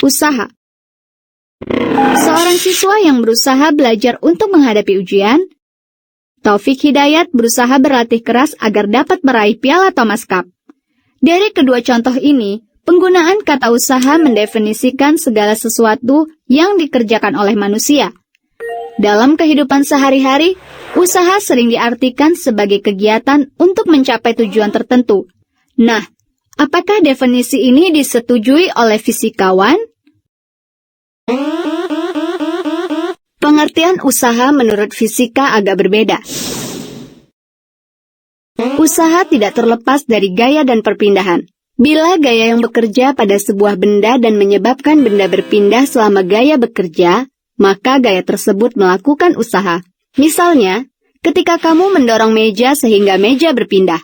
Usaha. Seorang siswa yang berusaha belajar untuk menghadapi ujian, Taufik Hidayat berusaha berlatih keras agar dapat meraih piala Thomas Cup. Dari kedua contoh ini, penggunaan kata usaha mendefinisikan segala sesuatu yang dikerjakan oleh manusia. Dalam kehidupan sehari-hari, usaha sering diartikan sebagai kegiatan untuk mencapai tujuan tertentu. Nah, apakah definisi ini disetujui oleh fisikawan? Pengertian usaha menurut fisika agak berbeda. Usaha tidak terlepas dari gaya dan perpindahan. Bila gaya yang bekerja pada sebuah benda dan menyebabkan benda berpindah selama gaya bekerja, maka gaya tersebut melakukan usaha. Misalnya, ketika kamu mendorong meja sehingga meja berpindah,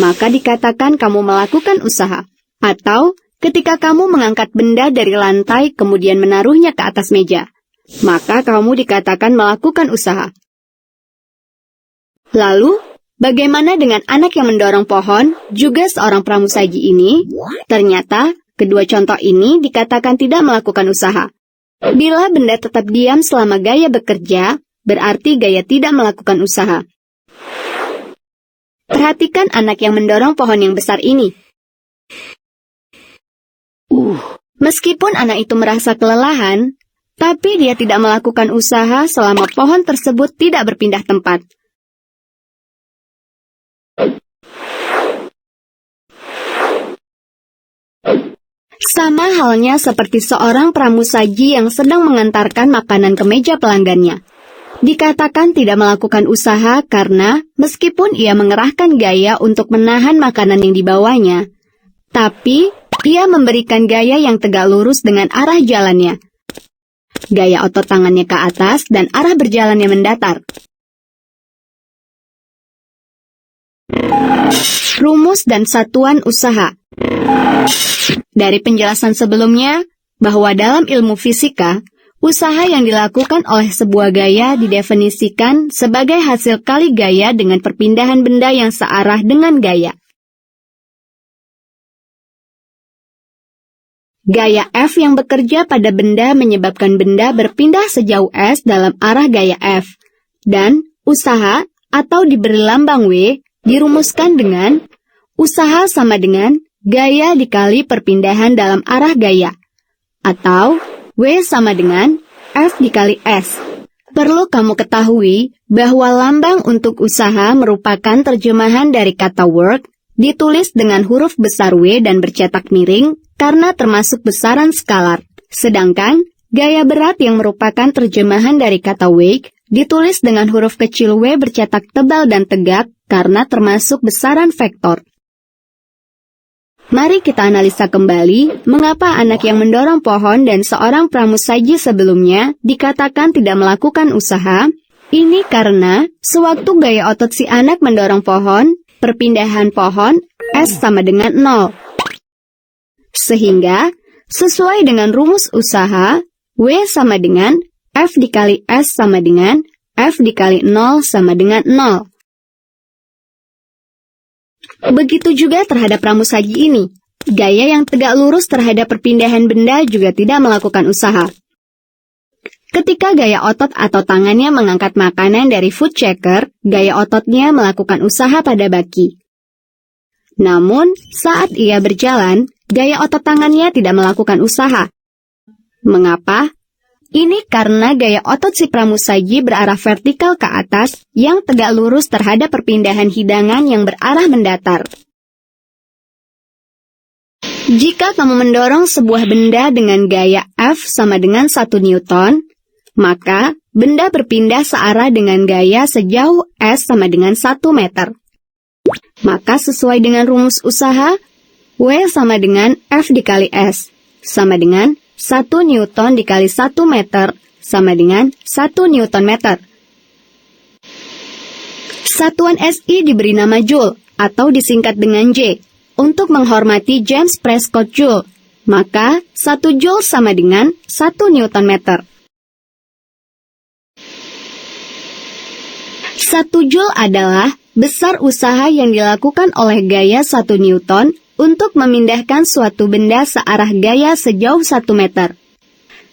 maka dikatakan kamu melakukan usaha. Atau, ketika kamu mengangkat benda dari lantai kemudian menaruhnya ke atas meja, maka kamu dikatakan melakukan usaha. Lalu, bagaimana dengan anak yang mendorong pohon, juga seorang pramusaji ini? Ternyata, kedua contoh ini dikatakan tidak melakukan usaha. Bila benda tetap diam selama gaya bekerja, berarti gaya tidak melakukan usaha. Perhatikan anak yang mendorong pohon yang besar ini. Meskipun anak itu merasa kelelahan, tapi dia tidak melakukan usaha selama pohon tersebut tidak berpindah tempat. Sama halnya seperti seorang pramusaji yang sedang mengantarkan makanan ke meja pelanggannya. Dikatakan tidak melakukan usaha karena meskipun ia mengerahkan gaya untuk menahan makanan yang dibawanya, tapi ia memberikan gaya yang tegak lurus dengan arah jalannya. Gaya otot tangannya ke atas dan arah berjalannya mendatar. Rumus dan satuan usaha. Dari penjelasan sebelumnya, bahwa dalam ilmu fisika, usaha yang dilakukan oleh sebuah gaya didefinisikan sebagai hasil kali gaya dengan perpindahan benda yang searah dengan gaya. Gaya F yang bekerja pada benda menyebabkan benda berpindah sejauh S dalam arah gaya F. Dan usaha atau diberi lambang W dirumuskan dengan usaha sama dengan gaya dikali perpindahan dalam arah gaya. Atau W sama dengan F dikali S. Perlu kamu ketahui bahwa lambang untuk usaha merupakan terjemahan dari kata work, ditulis dengan huruf besar W dan bercetak miring, karena termasuk besaran skalar. Sedangkan, gaya berat yang merupakan terjemahan dari kata weight, ditulis dengan huruf kecil W bercetak tebal dan tegak, karena termasuk besaran vektor. Mari kita analisa kembali, mengapa anak yang mendorong pohon dan seorang pramusaji sebelumnya dikatakan tidak melakukan usaha. Ini karena, sewaktu gaya otot si anak mendorong pohon, perpindahan pohon, S sama dengan 0. Sehingga, sesuai dengan rumus usaha, W sama dengan F dikali S sama dengan F dikali 0 sama dengan 0. Begitu juga terhadap pramusaji ini. Gaya yang tegak lurus terhadap perpindahan benda juga tidak melakukan usaha. Ketika gaya otot atau tangannya mengangkat makanan dari food checker, gaya ototnya melakukan usaha pada baki. Namun, saat ia berjalan, gaya otot tangannya tidak melakukan usaha. Mengapa? Ini karena gaya otot si pramusaji berarah vertikal ke atas yang tegak lurus terhadap perpindahan hidangan yang berarah mendatar. Jika kamu mendorong sebuah benda dengan gaya F sama dengan 1 Newton, maka benda berpindah searah dengan gaya sejauh S sama dengan 1 meter. Maka sesuai dengan rumus usaha, W sama dengan F dikali S, sama dengan 1 Newton dikali 1 meter, sama dengan 1 Newton meter. Satuan SI diberi nama Joule, atau disingkat dengan J, untuk menghormati James Prescott Joule. Maka, 1 Joule sama dengan 1 Newton meter. 1 Joule adalah besar usaha yang dilakukan oleh gaya 1 Newton untuk memindahkan suatu benda searah gaya sejauh 1 meter.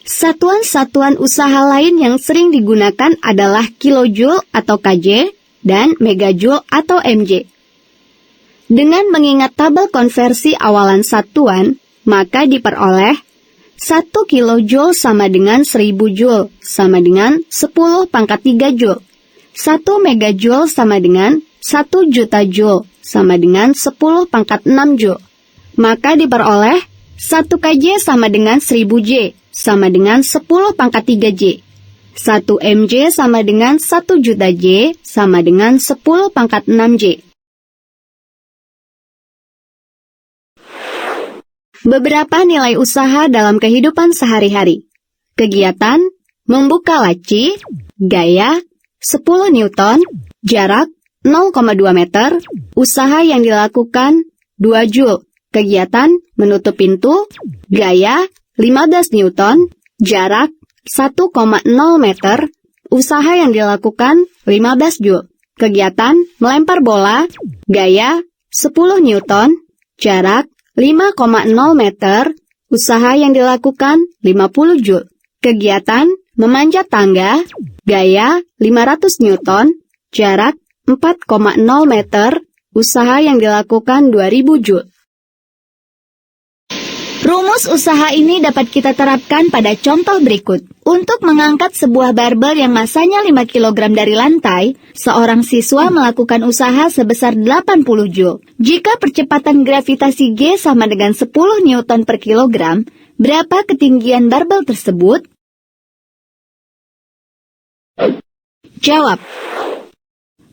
Satuan-satuan usaha lain yang sering digunakan adalah kilojoule atau kJ dan megajoule atau mJ. Dengan mengingat tabel konversi awalan satuan, maka diperoleh 1 kilojoule sama dengan 1000 joule, sama dengan 10 pangkat 3 joule. 1 megajoule sama dengan 1 juta joule, sama dengan 10 pangkat 6 joule. Maka diperoleh 1 kJ sama dengan 1000 J, sama dengan 10 pangkat 3 J. 1 mJ sama dengan 1 juta J, sama dengan 10 pangkat 6 J. Beberapa nilai usaha dalam kehidupan sehari-hari. Kegiatan, membuka laci, gaya, 10 Newton, jarak, 0,2 meter, usaha yang dilakukan, 2 Joule, kegiatan, menutup pintu, gaya, 15 Newton, jarak, 1,0 meter, usaha yang dilakukan, 15 Joule, kegiatan, melempar bola, gaya, 10 Newton, jarak, 5,0 meter, usaha yang dilakukan 50 Joule. Kegiatan memanjat tangga, gaya 500 Newton, jarak 4,0 meter, usaha yang dilakukan 2000 Joule. Rumus usaha ini dapat kita terapkan pada contoh berikut. Untuk mengangkat sebuah barbel yang masanya 5 kg dari lantai, seorang siswa melakukan usaha sebesar 80 Joule. Jika percepatan gravitasi G sama dengan 10 Newton per kilogram, berapa ketinggian barbel tersebut? Jawab.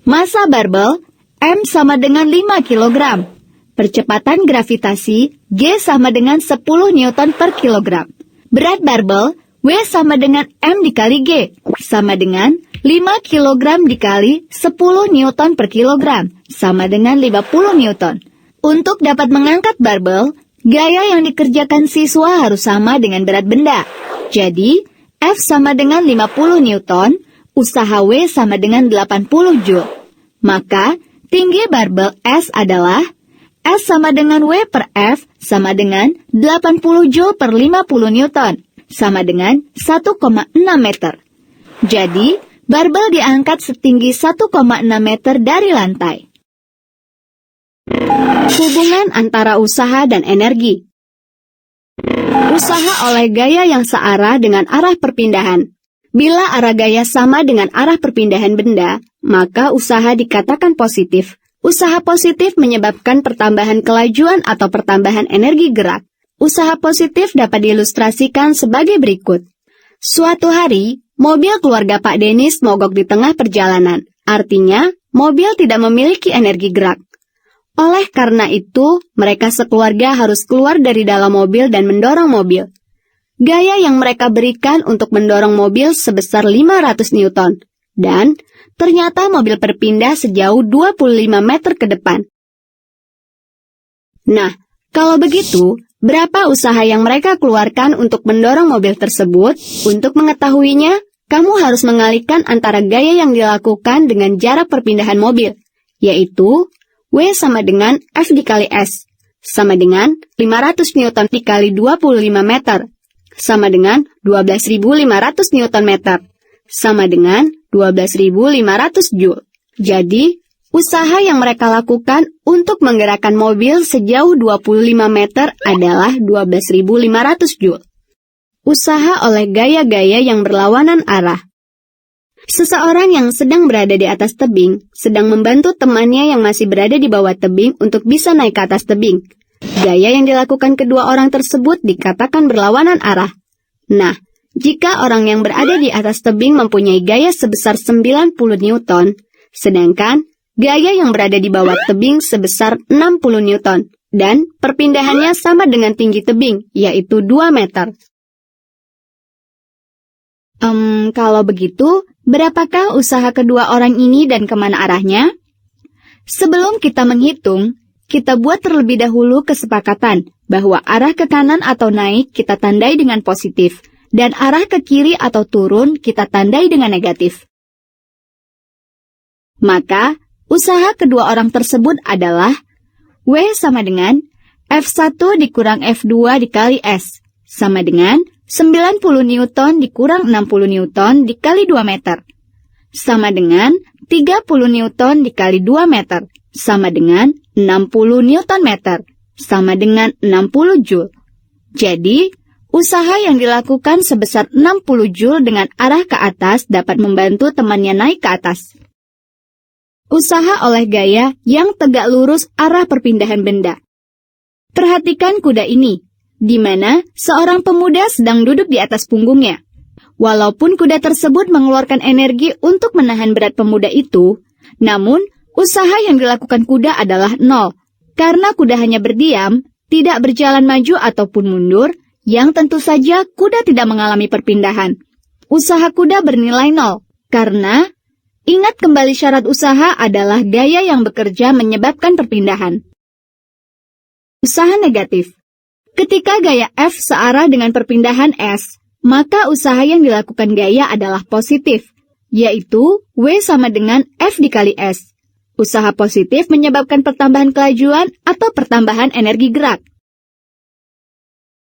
Massa barbel M sama dengan 5 kg. Percepatan gravitasi G sama dengan 10 Newton per kilogram. Berat barbel W sama dengan M dikali G, sama dengan 5 kg dikali 10 Newton per kilogram, sama dengan 50 Newton. Untuk dapat mengangkat barbel, gaya yang dikerjakan siswa harus sama dengan berat benda. Jadi, F sama dengan 50 Newton, usaha W sama dengan 80 Joule. Maka, tinggi barbel S adalah S sama dengan W per F sama dengan 80 Joule per 50 Newton, sama dengan 1,6 meter. Jadi, barbel diangkat setinggi 1,6 meter dari lantai. Hubungan antara usaha dan energi. Usaha oleh gaya yang searah dengan arah perpindahan. Bila arah gaya sama dengan arah perpindahan benda, maka usaha dikatakan positif. Usaha positif menyebabkan pertambahan kelajuan atau pertambahan energi gerak. Usaha positif dapat diilustrasikan sebagai berikut. Suatu hari, mobil keluarga Pak Denis mogok di tengah perjalanan. Artinya, mobil tidak memiliki energi gerak. Oleh karena itu, mereka sekeluarga harus keluar dari dalam mobil dan mendorong mobil. Gaya yang mereka berikan untuk mendorong mobil sebesar 500 Newton. Dan, ternyata mobil berpindah sejauh 25 meter ke depan. Nah, kalau begitu, berapa usaha yang mereka keluarkan untuk mendorong mobil tersebut? Untuk mengetahuinya, kamu harus mengalihkan antara gaya yang dilakukan dengan jarak perpindahan mobil, yaitu W sama dengan F dikali S, sama dengan 500 Newton dikali 25 meter, sama dengan 12.500 Newton meter, sama dengan 12.500 Joule. Jadi, usaha yang mereka lakukan untuk menggerakkan mobil sejauh 25 meter adalah 12.500 Joule. Usaha oleh gaya-gaya yang berlawanan arah. Seseorang yang sedang berada di atas tebing sedang membantu temannya yang masih berada di bawah tebing untuk bisa naik ke atas tebing. Gaya yang dilakukan kedua orang tersebut dikatakan berlawanan arah. Nah, jika orang yang berada di atas tebing mempunyai gaya sebesar 90 Newton, sedangkan gaya yang berada di bawah tebing sebesar 60 Newton, dan perpindahannya sama dengan tinggi tebing, yaitu 2 meter. Kalau begitu, berapakah usaha kedua orang ini dan kemana arahnya? Sebelum kita menghitung, kita buat terlebih dahulu kesepakatan bahwa arah ke kanan atau naik kita tandai dengan positif, dan arah ke kiri atau turun kita tandai dengan negatif. Maka, usaha kedua orang tersebut adalah W sama dengan F1 dikurang F2 dikali S, sama dengan 90 Newton dikurang 60 Newton dikali 2 meter. Sama dengan 30 Newton dikali 2 meter. Sama dengan 60 Newton meter. Sama dengan 60 Joule. Jadi, usaha yang dilakukan sebesar 60 Joule dengan arah ke atas dapat membantu temannya naik ke atas. Usaha oleh gaya yang tegak lurus arah perpindahan benda. Perhatikan kuda ini, di mana seorang pemuda sedang duduk di atas punggungnya. Walaupun kuda tersebut mengeluarkan energi untuk menahan berat pemuda itu, namun usaha yang dilakukan kuda adalah nol, karena kuda hanya berdiam, tidak berjalan maju ataupun mundur, yang tentu saja kuda tidak mengalami perpindahan. Usaha kuda bernilai nol, karena ingat kembali syarat usaha adalah gaya yang bekerja menyebabkan perpindahan. Usaha negatif. Ketika gaya F searah dengan perpindahan S, maka usaha yang dilakukan gaya adalah positif, yaitu W sama dengan F dikali S. Usaha positif menyebabkan pertambahan kelajuan atau pertambahan energi gerak.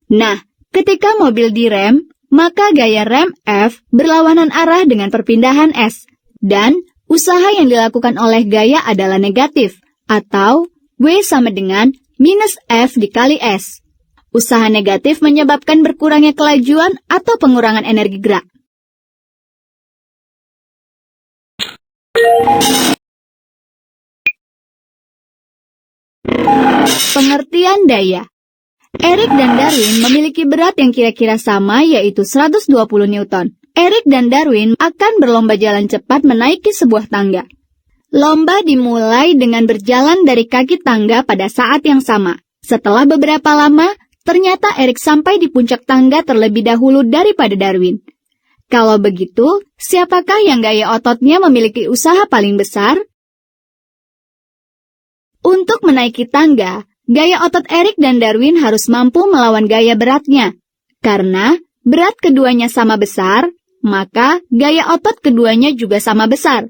Nah, ketika mobil direm, maka gaya rem F berlawanan arah dengan perpindahan S, dan usaha yang dilakukan oleh gaya adalah negatif, atau W sama dengan minus F dikali S. Usaha negatif menyebabkan berkurangnya kelajuan atau pengurangan energi gerak. Pengertian daya. Erik dan Darwin memiliki berat yang kira-kira sama, yaitu 120 Newton. Erik dan Darwin akan berlomba jalan cepat menaiki sebuah tangga. Lomba dimulai dengan berjalan dari kaki tangga pada saat yang sama. Setelah beberapa lama, ternyata Erik sampai di puncak tangga terlebih dahulu daripada Darwin. Kalau begitu, siapakah yang gaya ototnya memiliki usaha paling besar? Untuk menaiki tangga, gaya otot Erik dan Darwin harus mampu melawan gaya beratnya. Karena berat keduanya sama besar, maka gaya otot keduanya juga sama besar.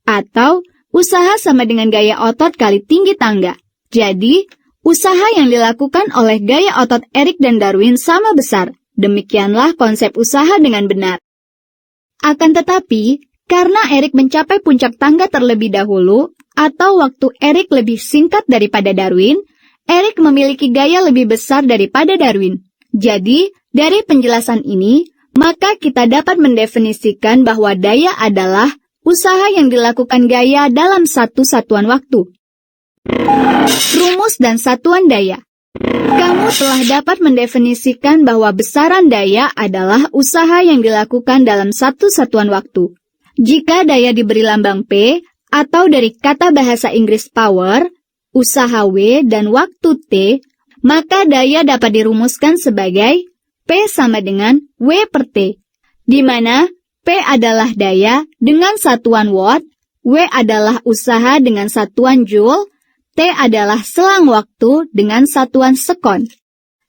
Atau usaha sama dengan gaya otot kali tinggi tangga. Jadi, usaha yang dilakukan oleh gaya otot Erik dan Darwin sama besar. Demikianlah konsep usaha dengan benar. Akan tetapi, karena Erik mencapai puncak tangga terlebih dahulu, atau waktu Erik lebih singkat daripada Darwin, Erik memiliki gaya lebih besar daripada Darwin. Jadi, dari penjelasan ini, maka kita dapat mendefinisikan bahwa daya adalah usaha yang dilakukan gaya dalam satu satuan waktu. Rumus dan satuan daya. Kamu telah dapat mendefinisikan bahwa besaran daya adalah usaha yang dilakukan dalam satu satuan waktu. Jika daya diberi lambang P, atau dari kata bahasa Inggris power, usaha W dan waktu T, maka daya dapat dirumuskan sebagai P sama dengan W per T, di mana P adalah daya dengan satuan watt, W adalah usaha dengan satuan joule, T adalah selang waktu dengan satuan sekon.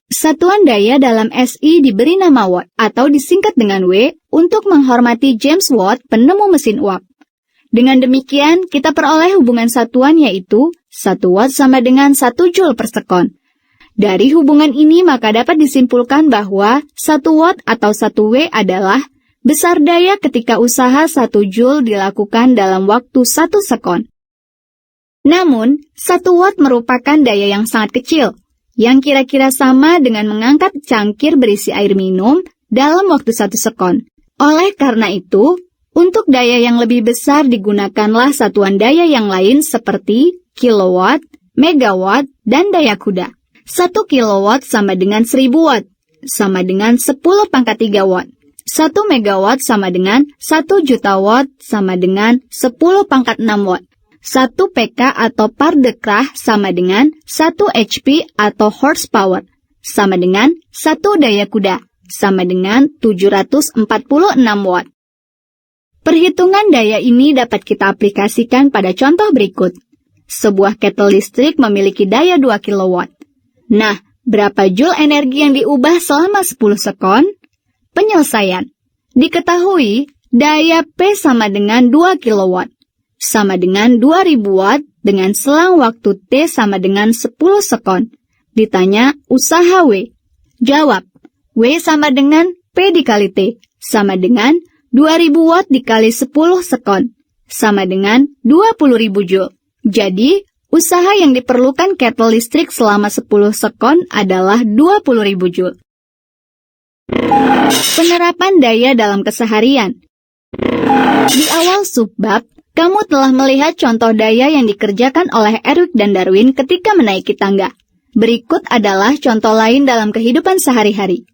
Satuan daya dalam SI diberi nama watt atau disingkat dengan W untuk menghormati James Watt, penemu mesin uap. Dengan demikian, kita peroleh hubungan satuan yaitu 1 watt sama dengan 1 joule per sekon. Dari hubungan ini maka dapat disimpulkan bahwa 1 watt atau 1 W adalah besar daya ketika usaha 1 joule dilakukan dalam waktu 1 sekon. Namun, 1 watt merupakan daya yang sangat kecil, yang kira-kira sama dengan mengangkat cangkir berisi air minum dalam waktu 1 sekon. Oleh karena itu, untuk daya yang lebih besar digunakanlah satuan daya yang lain seperti kilowatt, megawatt, dan daya kuda. 1 kilowatt sama dengan 1000 watt, sama dengan 10 pangkat 3 watt. 1 megawatt sama dengan 1 juta watt, sama dengan 10 pangkat 6 watt. 1 PK atau Pardekrah sama dengan 1 HP atau horsepower, sama dengan 1 daya kuda, sama dengan 746 watt. Perhitungan daya ini dapat kita aplikasikan pada contoh berikut. Sebuah kettle listrik memiliki daya 2 kW. Nah, berapa joule energi yang diubah selama 10 sekon? Penyelesaian. Diketahui, daya P sama dengan 2 kW, sama dengan 2000 watt dengan selang waktu T sama dengan 10 sekon. Ditanya usaha W. Jawab, W sama dengan P dikali T sama dengan 2000 watt dikali 10 sekon sama dengan 20.000 joule. Jadi, usaha yang diperlukan kettle listrik selama 10 sekon adalah 20.000 joule. Penerapan daya dalam keseharian. Di awal subbab, kamu telah melihat contoh daya yang dikerjakan oleh Erwin dan Darwin ketika menaiki tangga. Berikut adalah contoh lain dalam kehidupan sehari-hari.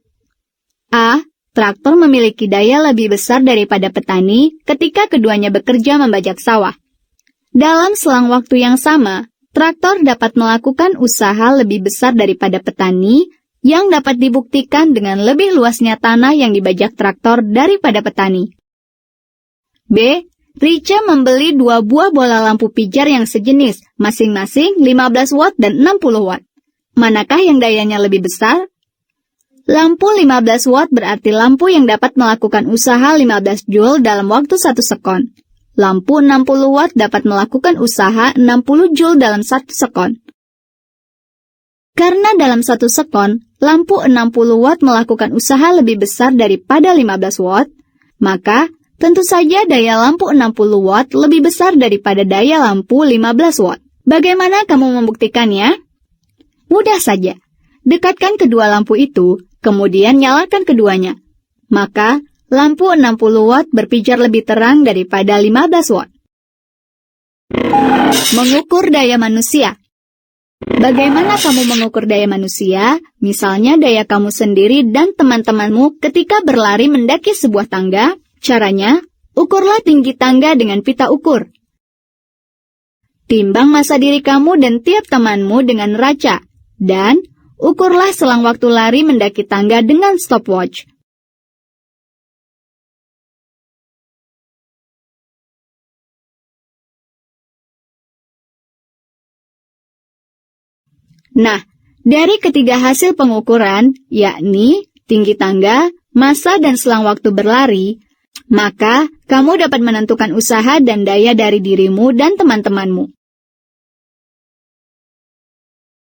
A. Traktor memiliki daya lebih besar daripada petani ketika keduanya bekerja membajak sawah. Dalam selang waktu yang sama, traktor dapat melakukan usaha lebih besar daripada petani yang dapat dibuktikan dengan lebih luasnya tanah yang dibajak traktor daripada petani. B. Richa membeli 2 buah bola lampu pijar yang sejenis, masing-masing 15 watt dan 60 watt. Manakah yang dayanya lebih besar? Lampu 15 watt berarti lampu yang dapat melakukan usaha 15 joule dalam waktu 1 sekon. Lampu 60 watt dapat melakukan usaha 60 joule dalam 1 sekon. Karena dalam 1 sekon, lampu 60 watt melakukan usaha lebih besar daripada 15 watt, maka tentu saja daya lampu 60 watt lebih besar daripada daya lampu 15 watt. Bagaimana kamu membuktikannya? Mudah saja. Dekatkan kedua lampu itu, kemudian nyalakan keduanya. Maka, lampu 60 watt berpijar lebih terang daripada 15 watt. Mengukur daya manusia. Bagaimana kamu mengukur daya manusia? Misalnya daya kamu sendiri dan teman-temanmu ketika berlari mendaki sebuah tangga. Caranya, ukurlah tinggi tangga dengan pita ukur. Timbang massa diri kamu dan tiap temanmu dengan neraca. Dan ukurlah selang waktu lari mendaki tangga dengan stopwatch. Nah, dari ketiga hasil pengukuran, yakni tinggi tangga, massa, dan selang waktu berlari, maka kamu dapat menentukan usaha dan daya dari dirimu dan teman-temanmu.